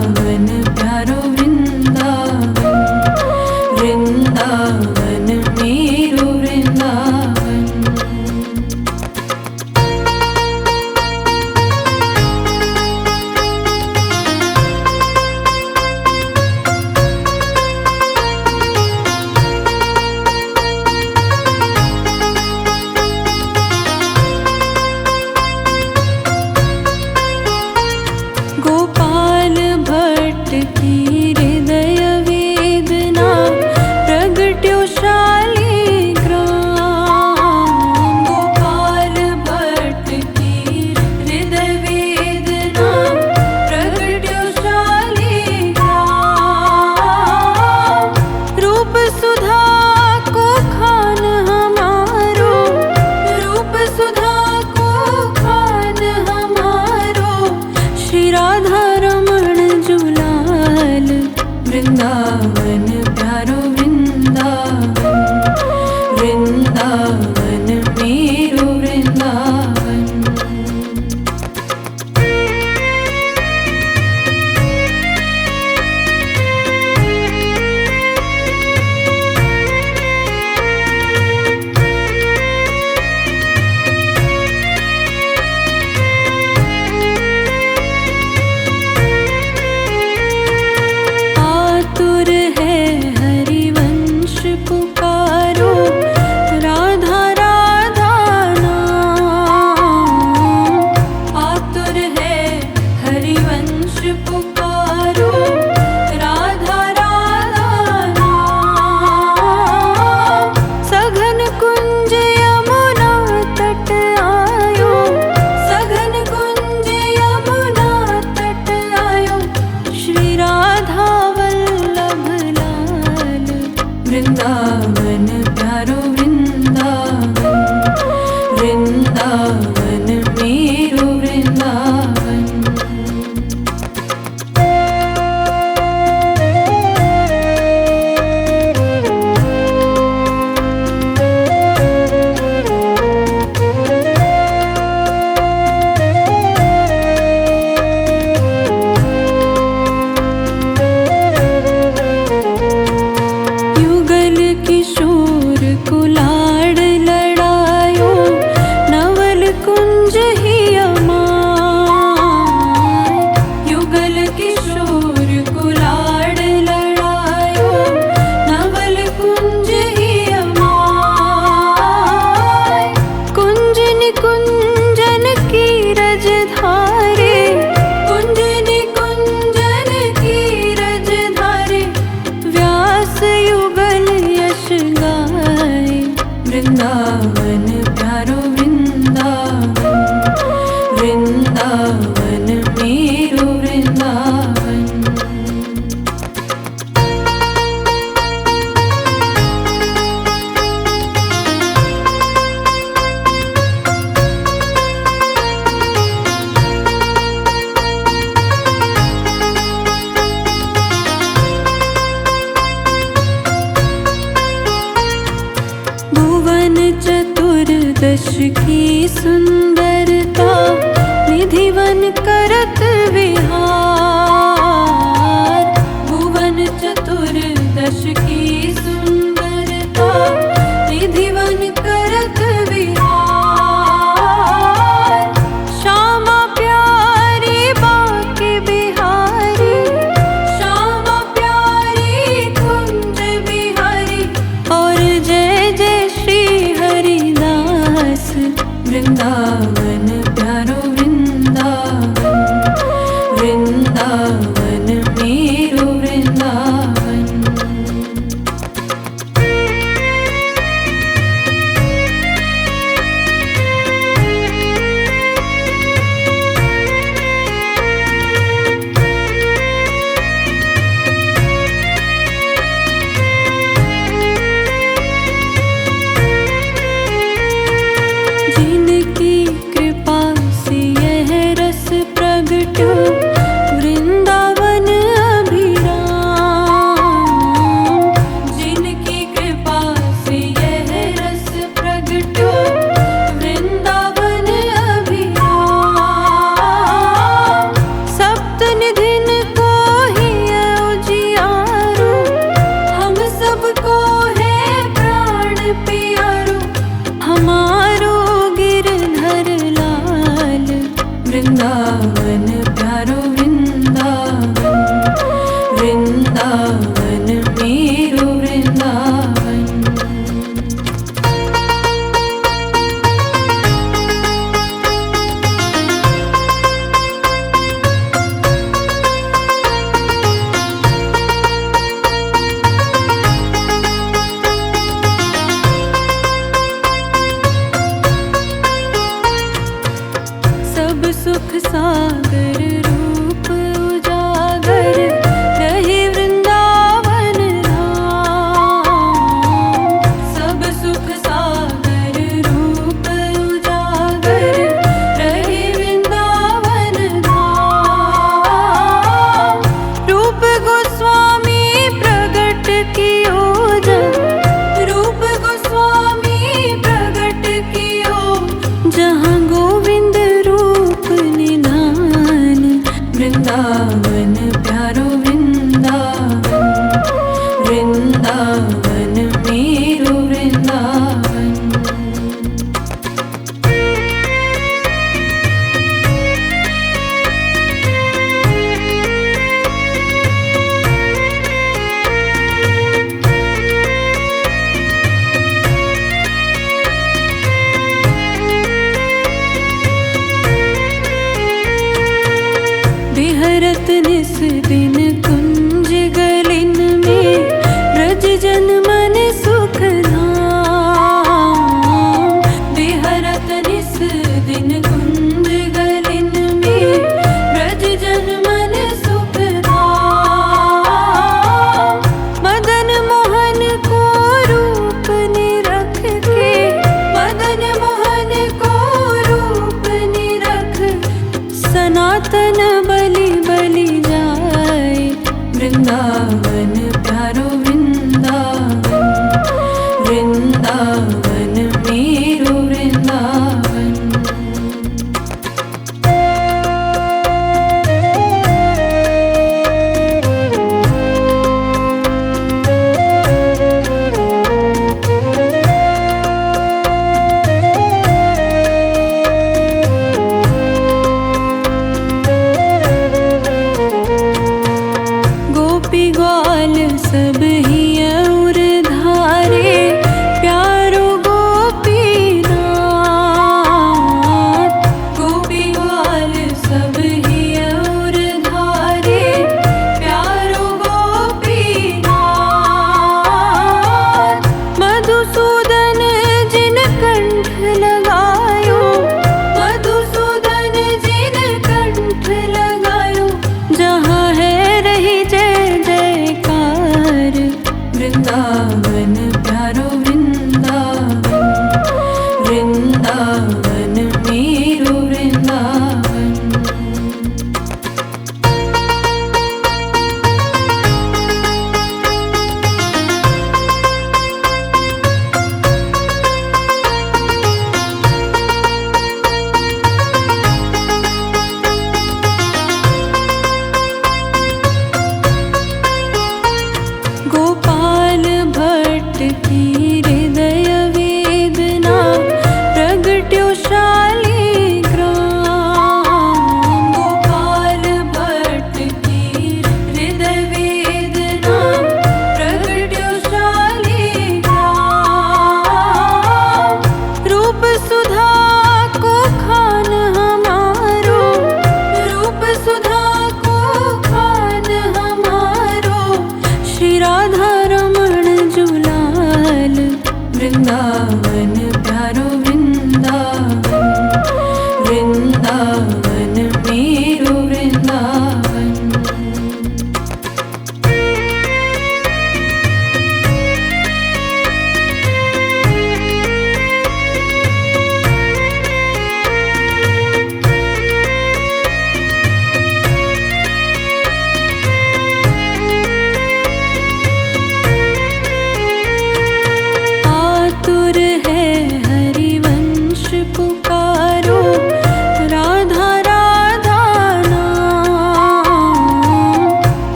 वृंदावन प्यारो वृंदावन, वृंदावन मेरो वृंदावन। गोपाल भट्ट की हृदय वेदना प्रगट्यो शालिग्राम। गोपाल भट्ट की हृदय वेदना प्रगट्यो शालिग्राम। रूप सुधा को खान हमारो, रूप सुधा को खान हमारो, श्री राधा रमण जुलाल। वृंदावन प्यारो वृंदावन, वृंदावन मेरो वृंदावन। आतुर है हरिवंश पुकारो, राधा राधा नाम। आतुर है हरिवंश पुकारो, राधा राधा नाम। सघन कुंज यमुना तट आयो, सघन कुंज यमुना तट आयो, श्री राधा वल्लभ लाल। वृंदावन प्यारो वृंदावन, वृंदावन मेरो वृंदावन। युगल किशोर कुलाड़ लड़ायो, नवल कुंज ही अमाय। युगल किशोर कुलाड़ लड़ायो, नवल कुंज ही अमाय। कुंज निकुंजन की रज धारे, कुंज निकुंजन की रज धारे, व्यास युगल यश गाए। वृंदावन प्यारो वृंदावन, वृंदावन मेरो वृंदावन। भुवन चतुर्दश की सुंदरता, निधिवन करत विहार। भुवन चतुर्दश की सुंदरता, निधिवन करत विहार। श्यामा प्यारी बाके बिहारी, श्यामा प्यारी कुंज बिहारी, और जय जय श्री हरिदास। वृंदावन प्यारो वृंदावन, वृंदावन मेरो वृंदावन। जिनकी कृपा से यह रस प्रगट्यो, वृंदावन वृंदावन मेरो वृंदावन। सब सुख सागर रूप उजागर रहे वृंदावन धाम। सब सुख सागर रूप उजागर रहे वृंदावन धाम। रूप गोस्वामी प्रगट कियो जब, रूप गोस्वामी प्रगट कियो जहाँ गोविंद वृंदावन प्यारो वृंदावन, वृंदावन मेरो वृंदावन। विहरत निस दिन कुंज गलिन में ब्रज जन मन सुख धाम। विहरत निस दिन कुंज गलिन में ब्रज जन मन सुख धाम। मदन मोहन को रूप निरख के, मदन मोहन को रूप निरख सनातन बलि बलि जाए। वृंदावन प्यारो वृंदावन, वृंदावन मेरो वृंदावन। गोपी ग्वाल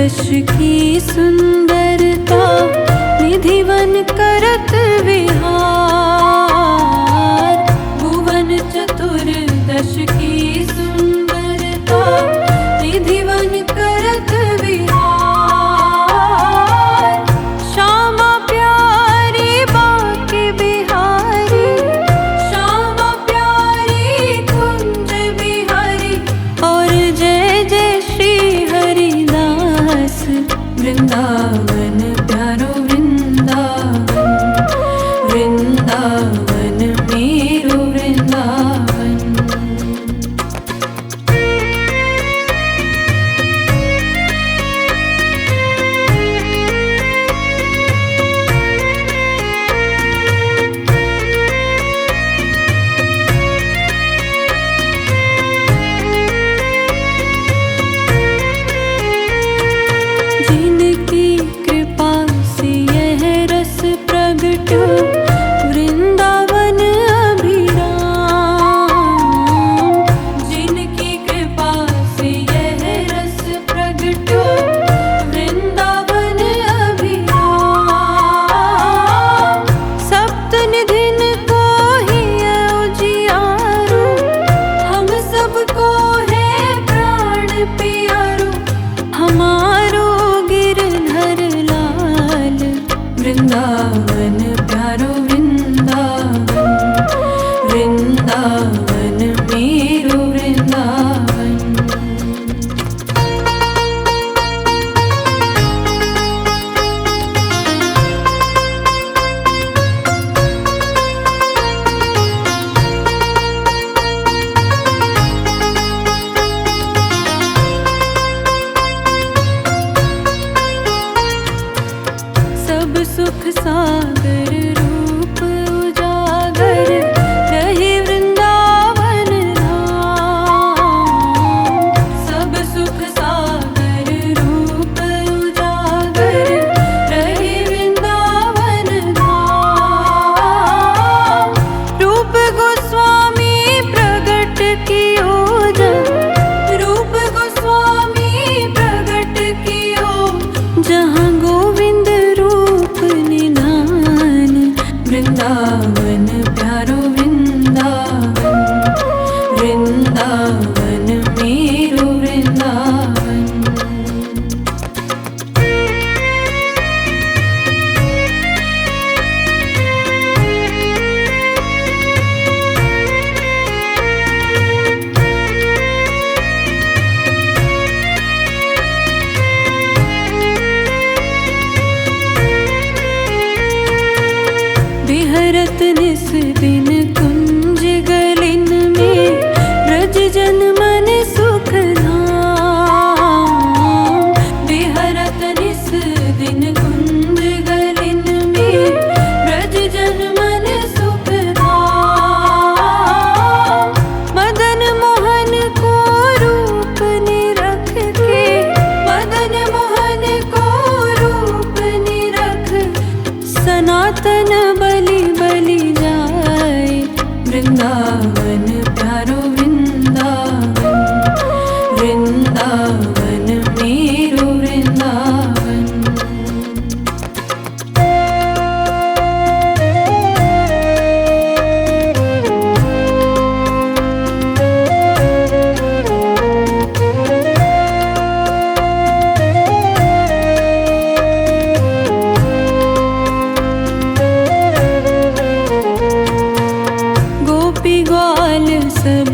दश की सुंदरता निधिवन करत विहार। भुवन चतुर्दश की सुंदरता निधिवन करत विहार। श्यामा प्यारी बाके बिहारी, श्यामा प्यारी कुंज बिहारी। और जय जय श्री हरिदास वृंदावन प्यारो वृंदावन। वृंदावन मेरो वृंदावन। जिनकी कृपा से यह रस प्रगट वृंदावन अभिराम। जिनकी कृपा से यह रस प्रगट वृंदावन अभिराम। सप्त निधिन को ही उजियारो, हम सबको है प्राण प्यारो। हमारो गिरधर लाल वृंदावन प्यारो वृंदावन। वृंदावन मेरो वृंदावन। सब सुख सागर रूप उजागर रहे वृंदावन धाम। सब सुख सागर रूप उजागर रहे वृंदावन धाम। रूप गोस्वामी प्रगट कियो जब, रूप गोस्वामी प्रगट कियो जहाँ गोविंद रूप निधान। वृंदावन प्यारो वृंदावन। वृंदावन मेरो वृंदावन। बिहरत निस दिन कुंज गलिन में ब्रज जन मन सुख धाम। बिहरत निस दिन कुंज गलिन में ब्रज जन मन सुख धाम। मदन मोहन को रूप निरख के, मदन मोहन को रूप निरख सनातन बलि बलि जाए। वृंदावन प्यारो वृंदावन। वृंदावन मेरो वृंदावन। गोपी ग्वाल सब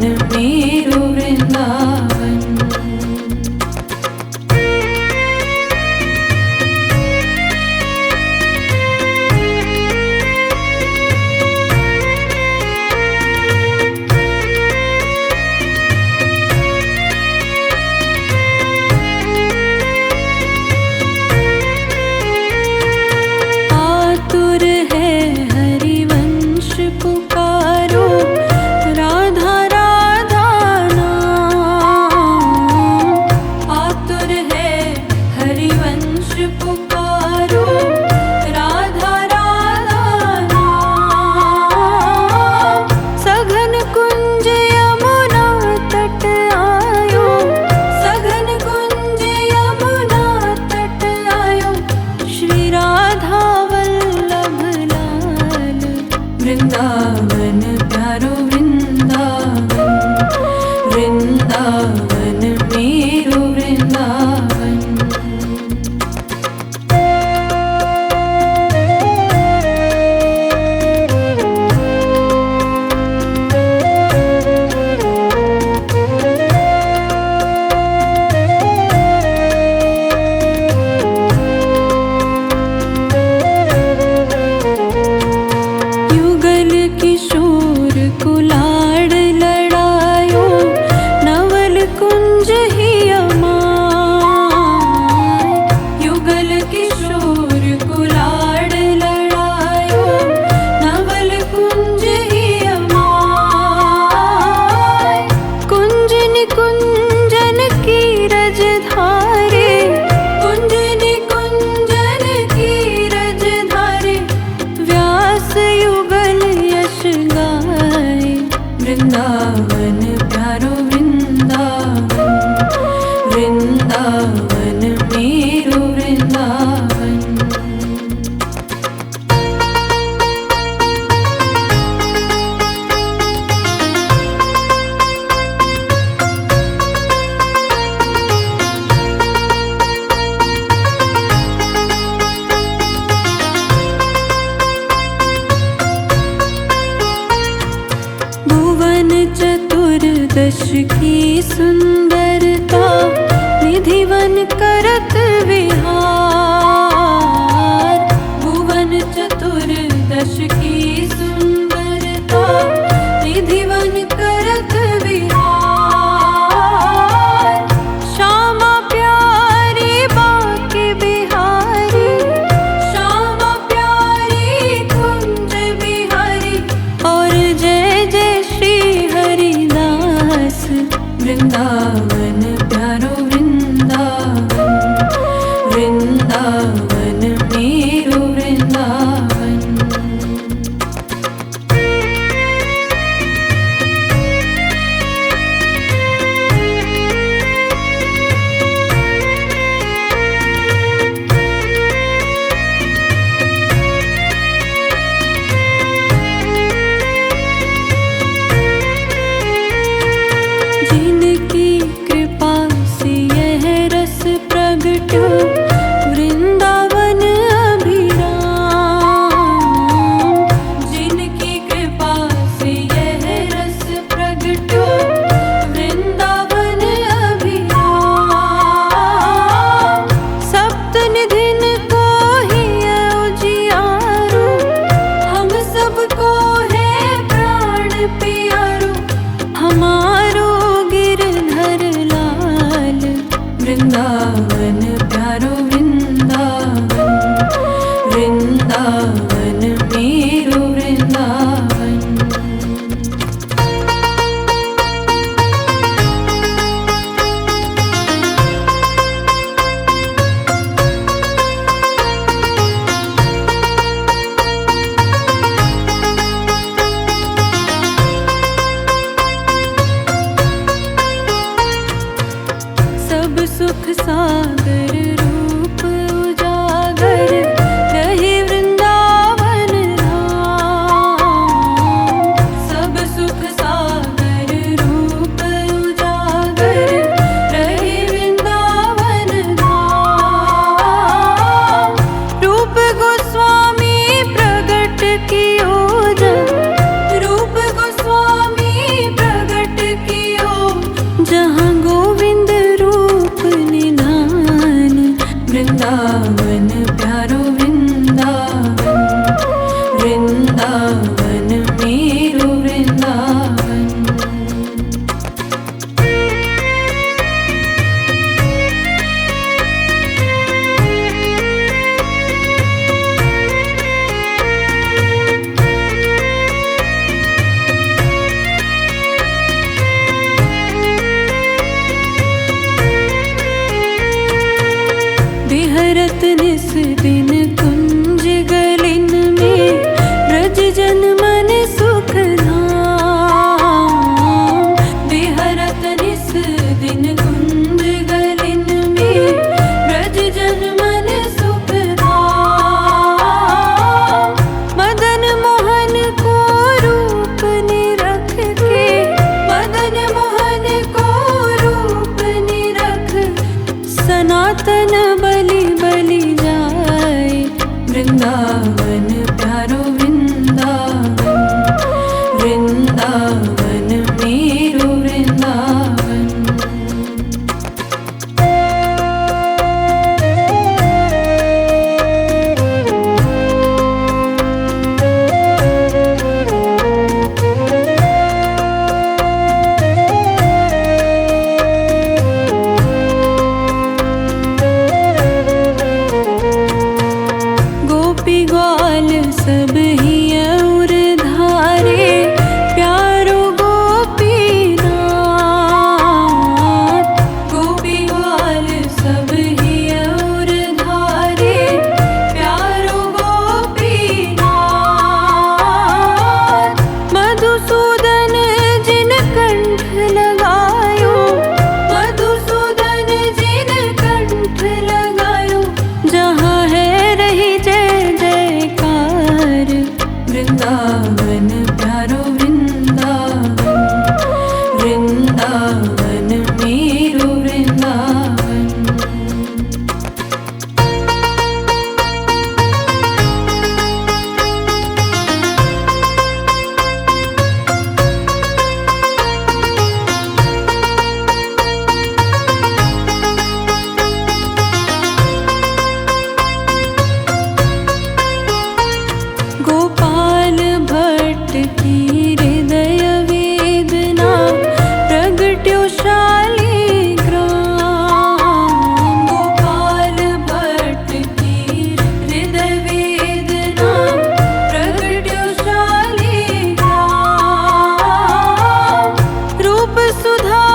मेरो वृंदावन। आतुर है हरिवंश पुकारो, राधा राधा नाम। आतुर है हरिवंश पुकारो, राधा राधा नाम। सघन कुंज यमुना तट आयो, सघन कुंज यमुना तट आयो। श्री राधा वल्लभ लाल, वृंदावन प्यारो वृंदावन। वृंदावन मेरो वृंदावन। युगल किशोर कुलाड़ लड़ायो, नवल कुंज ही अमाय। युगल किशोर कुलाड़ लड़ायो, नवल कुंज ही अमाय। कुंज निकुंजन की रजधारे, कुंज निकुंजन की रजधारे। व्यास युगल यश गाए, वृंदावन प्यारो वृंदावन। वृंदावन मेरो वृंदावन। भुवन चतुर्दश की सुंदरता, निधिवन करत विहार। भुवन चतुर्दश की सुंदरता, निधिवन करत विहार। श्यामा प्यारी बाके बिहारी, श्यामा प्यारी कुंज बिहारी। और जय जय श्री हरिदास, वृंदावन प्यारो वृंदावन। वृंदावन मेरो वृंदावन। जिनकी कृपा से यह रस प्रगटो, वृंदावन अभिराम। जिनकी कृपा से यह रस प्रगटो, वृंदावन अभिराम। सप्त निधिन को ही उजियारो, हम सबको है प्राण प्यारो। हमारो गिरधर लाल, वृंदावन प्यारो वृंदावन। वृंदावन मेरो वृंदावन। सब सुख सागर रूप लगायो, मधुसूदन जी ने कंठ लगायो। जहाँ है रही जय जयकार, वृंदावन प्यारो वृंदावन, वृंदावन मेरो वृंदावन। गोपाल भट्ट की हृदय वेदना, प्रगट्यो शालिग्राम। गोपाल भट्ट की हृदय वेदना, प्रगट्यो शालिग्राम। रूप सुधा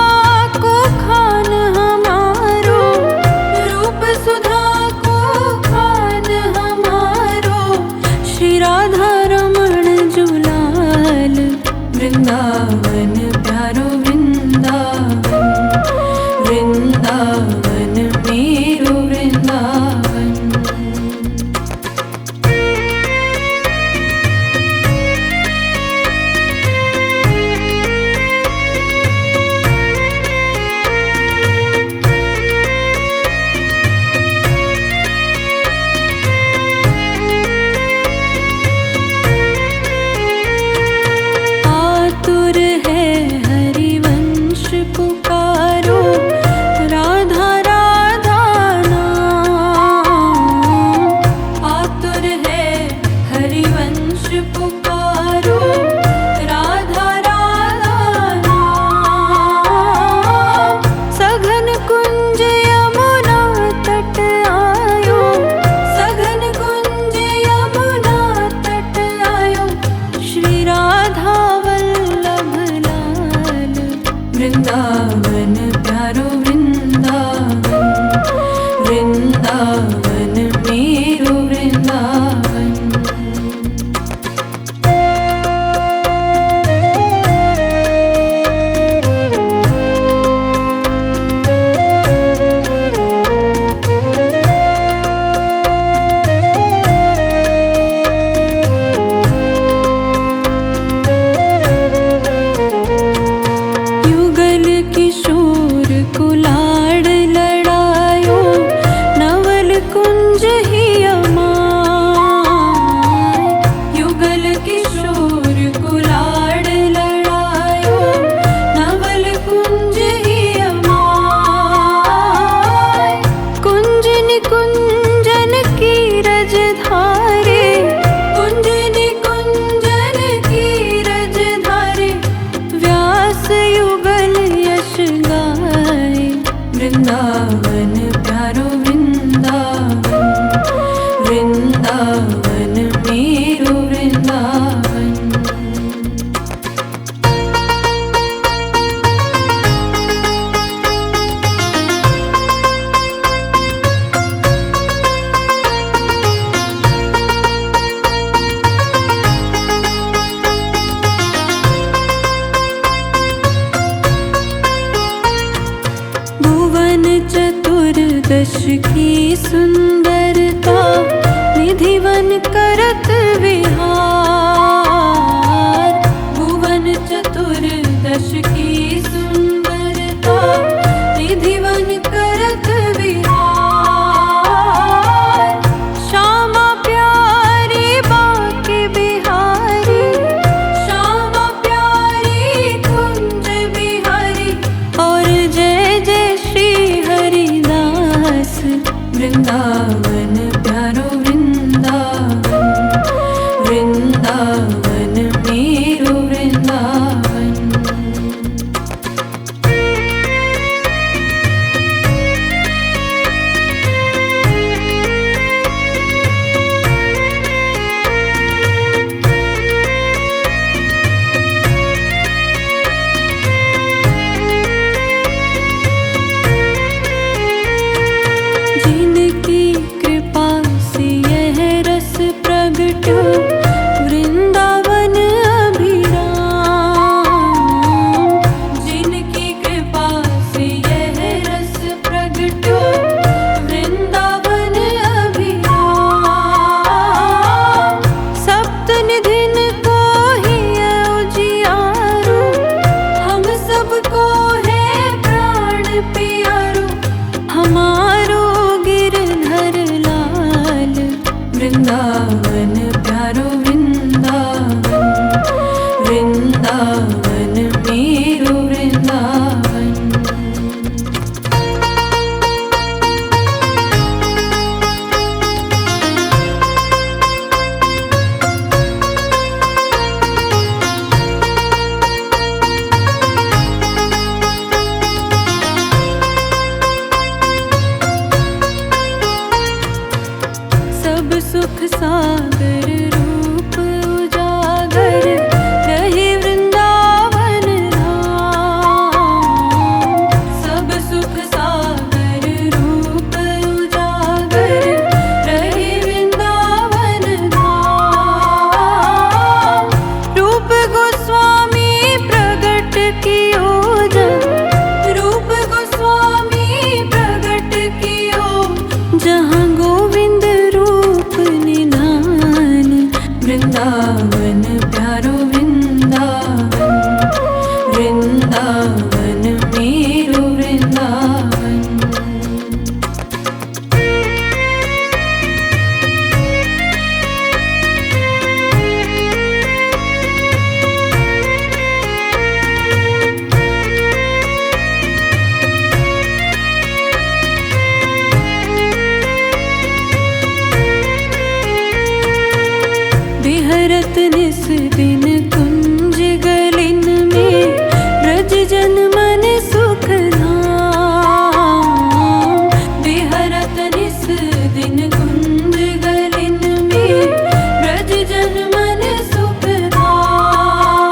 को खान हमारो, रूप सुधा को खान हमारो। श्री राधा रमण जुलाल, वृंदावन प्यारो वृंदावन, वृंदावन मेरो वृंदावन। आतुर है हरिवंश पुकारो, राधा राधा नाम। आतुर है हरिवंश पुकारो, राधा राधा नाम। सघन कुंज यमुना तट आयो, सघन कुंज यमुना तट आयो। श्री राधा वल्लभ लाल, वृंदावन प्यारो वृंदावन, वृंदावन मेरो वृंदावन। युगल किशोर कुलाड़ लड़ायो, नवल कुंज ही अमाय। युगल किशोर कुलाड़ लड़ायो, नवल कुंज ही अमाय। कुंज निकुंजन की रज धारे, कुंज निकुंजन की रज धारे। व्यास युगल यश गाए, वृंदावन प्यारो वृंदावन, वृंदावन मेरो वृंदावन। भुवन चतुर्दश की सुंदरता, निधिवन करत विहार। भुवन चतुर्दश की सुंदरता, निधिवन करत विहार। श्यामा प्यारी बाके बिहारी, श्यामा प्यारी कुंज बिहारी। और जय जय श्री हरिदास, वृंदावन प्यारो वृंदावन, वृंदावन मेरो वृंदावन। वृंदावन मेरो वृंदावन। बिहरत निस दिन कुंज गलिन में ब्रज जन मन सुख धाम। बिहरत निस दिन कुंज गलिन में ब्रज जन मन सुख धाम।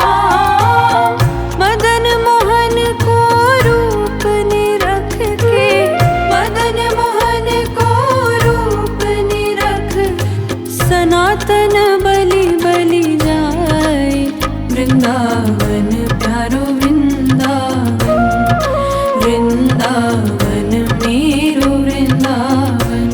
मदन मोहन को रूप निरख के, मदन मोहन को रूप निरख सनातन बलि बलि जाए। वृंदावन प्यारो वृंदावन, वृंदावन मेरो वृंदावन।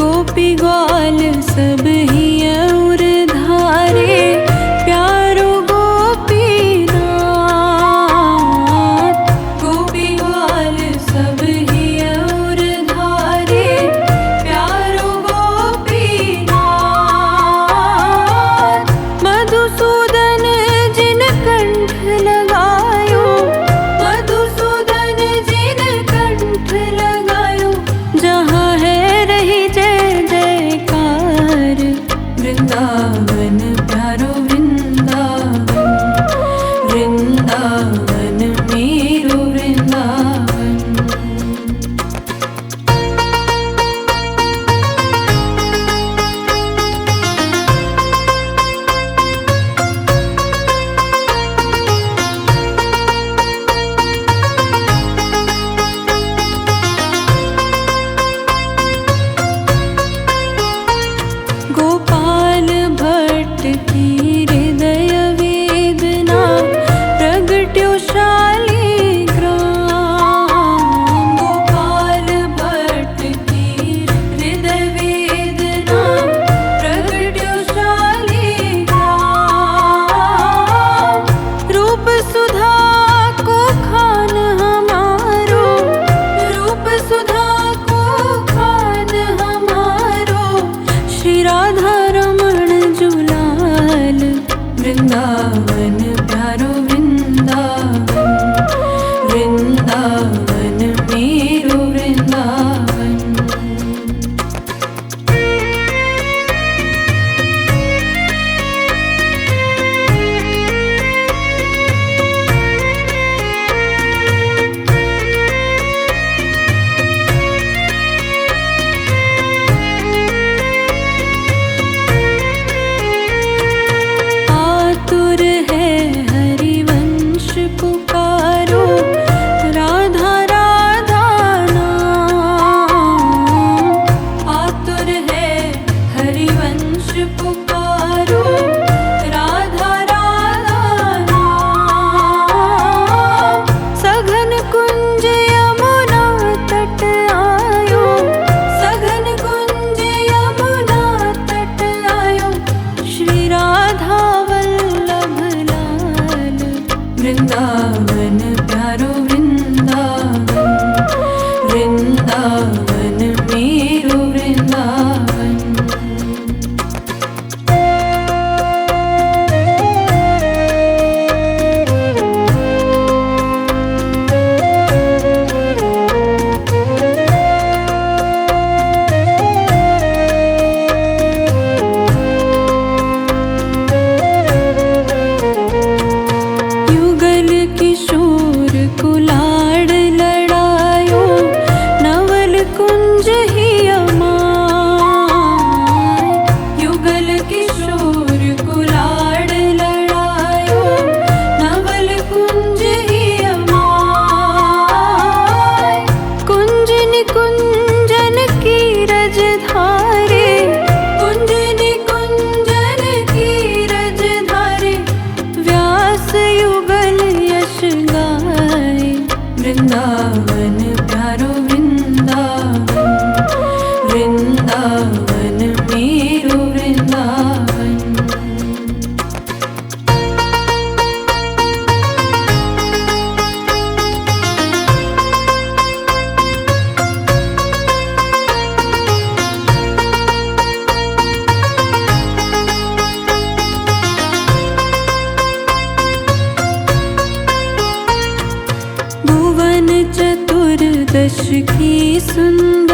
गोपी ग्वाल सब ही और धारे, प्यारो गोपीनाथ। गोपी ग्वाल सब ही और धारे, प्यारो गोपीनाथ। मधुसूदन जिन कंठ लगायो, मधुसूदन जिन कंठ लगायो। जहाँ है रही जय जयकार। वृंदावन प्यारो वृंदावन, वृंदावन मेरो वृंदावन। गोपाल भट्ट की की सुंदर